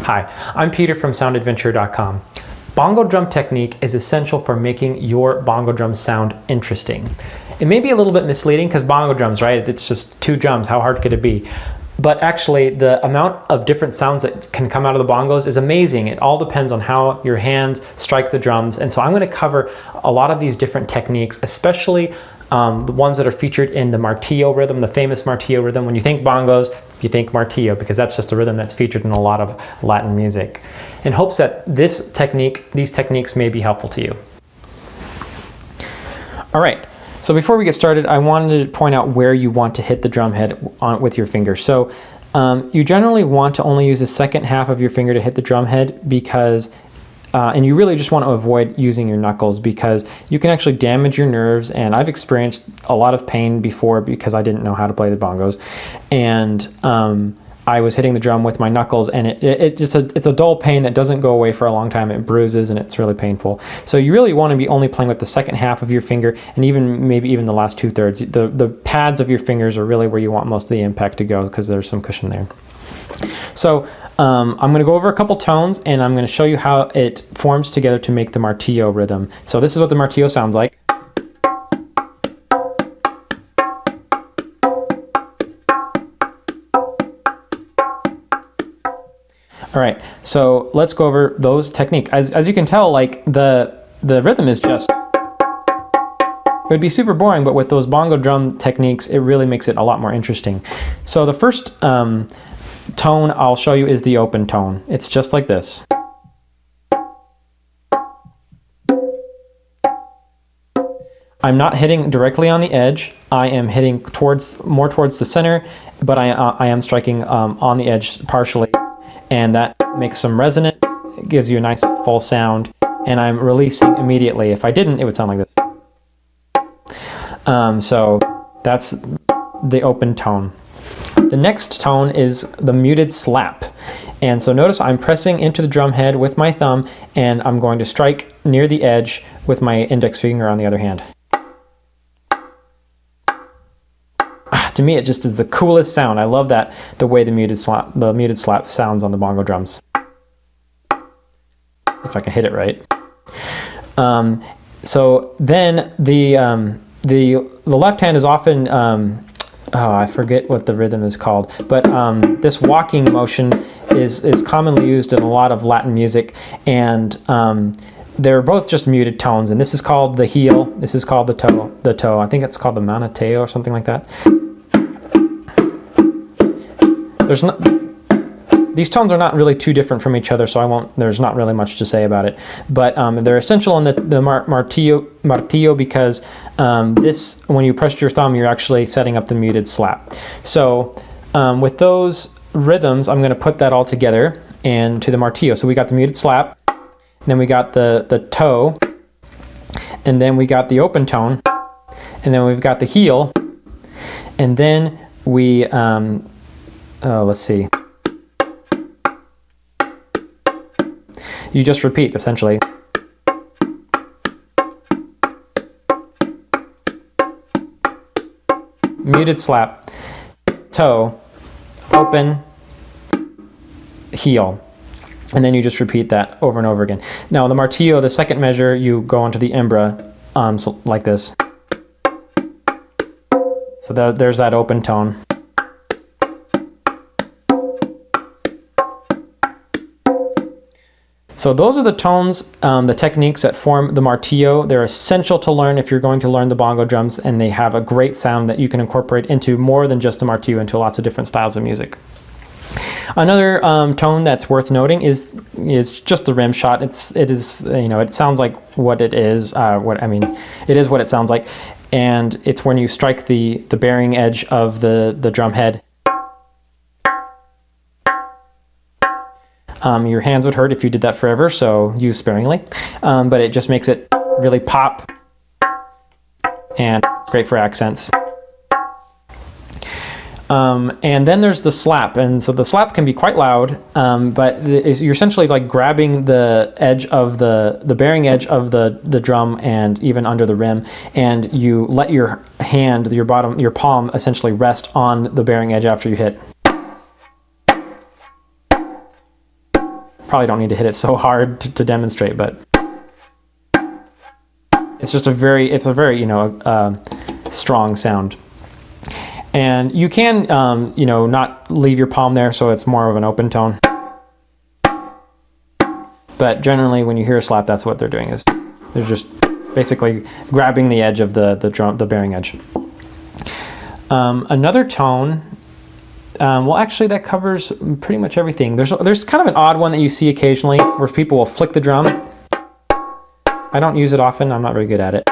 Hi, I'm Peter from soundadventure.com. Bongo drum technique is essential for making your bongo drums sound interesting. It may be a little bit misleading because bongo drums, right? It's just two drums. How hard could it be? But actually, the amount of different sounds that can come out of the bongos is amazing. It all depends on how your hands strike the drums. And so I'm going to cover a lot of these different techniques, especially the ones that are featured in the martillo rhythm, the famous martillo rhythm. When you think bongos, you think martillo, because that's just a rhythm that's featured in a lot of Latin music. In hopes that these techniques may be helpful to you. All right. So before we get started, I wanted to point out where you want to hit the drum head with your finger. So you generally want to only use the second half of your finger to hit the drum head because, and you really just want to avoid using your knuckles because you can actually damage your nerves. And I've experienced a lot of pain before because I didn't know how to play the bongos. And I was hitting the drum with my knuckles, and it's a dull pain that doesn't go away for a long time. It bruises and it's really painful. So you really want to be only playing with the second half of your finger, and maybe even the last 2/3. The pads of your fingers are really where you want most of the impact to go because there's some cushion there. So I'm going to go over a couple tones, and I'm going to show you how it forms together to make the martillo rhythm. So this is what the martillo sounds like. All right, so let's go over those techniques. As you can tell, like the rhythm is just, it would be super boring, but with those bongo drum techniques, it really makes it a lot more interesting. So the first tone I'll show you is the open tone. It's just like this. I'm not hitting directly on the edge. I am hitting more towards the center, but I am striking on the edge partially. And that makes some resonance, it gives you a nice full sound, and I'm releasing immediately. If I didn't, it would sound like this. So that's the open tone. The next tone is the muted slap. And so notice I'm pressing into the drum head with my thumb, and I'm going to strike near the edge with my index finger on the other hand. To me, it just is the coolest sound. I love that, the way the muted slap sounds on the bongo drums. If I can hit it right. So then the left hand is often, oh, I forget what the rhythm is called, but this walking motion is commonly used in a lot of Latin music, and they're both just muted tones. And this is called the heel. This is called the toe. I think it's called the manateo or something like that. These tones are not really too different from each other, so there's not really much to say about it. But they're essential in the martillo because when you press your thumb, you're actually setting up the muted slap. So with those rhythms, I'm going to put that all together and to the martillo. So we got the muted slap, and then we got the toe, and then we got the open tone, and then we've got the heel, and then we let's see. You just repeat, essentially. Muted slap, toe, open, heel. And then you just repeat that over and over again. Now the martillo, the second measure, you go onto the embra, so like this. So there's that open tone. So those are the tones, the techniques that form the martillo. They're essential to learn if you're going to learn the bongo drums, and they have a great sound that you can incorporate into more than just the martillo, into lots of different styles of music. Another tone that's worth noting is just the rim shot. It sounds like what it is. It is what it sounds like, and it's when you strike the bearing edge of the drum head. Your hands would hurt if you did that forever, so use sparingly. But it just makes it really pop, and it's great for accents. And then there's the slap, and so the slap can be quite loud, but you're essentially like grabbing the edge of the bearing edge of the drum and even under the rim, and you let your hand, your palm essentially rest on the bearing edge after you hit. probably don't need to hit it so hard to demonstrate, but it's just a very, you know, strong sound. And you can, you know, not leave your palm there, so it's more of an open tone. But generally, when you hear a slap, that's what they're doing, is they're just basically grabbing the edge of the bearing edge. Another tone, well, actually, that covers pretty much everything. There's kind of an odd one that you see occasionally where people will flick the drum. I don't use it often. I'm not very good at it,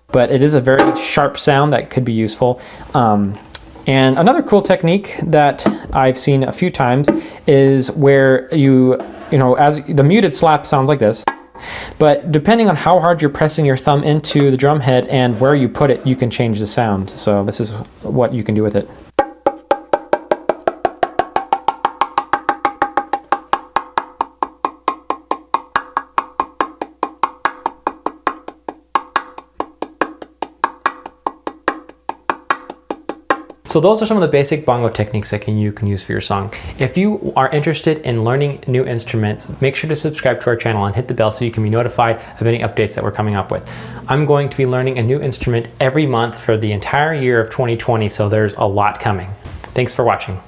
but it is a very sharp sound that could be useful. And another cool technique that I've seen a few times is where you know, as the muted slap sounds like this, but depending on how hard you're pressing your thumb into the drum head and where you put it, you can change the sound. So this is what you can do with it. So those are some of the basic bongo techniques that you can use for your song. If you are interested in learning new instruments, make sure to subscribe to our channel and hit the bell so you can be notified of any updates that we're coming up with. I'm going to be learning a new instrument every month for the entire year of 2020, so there's a lot coming. Thanks for watching.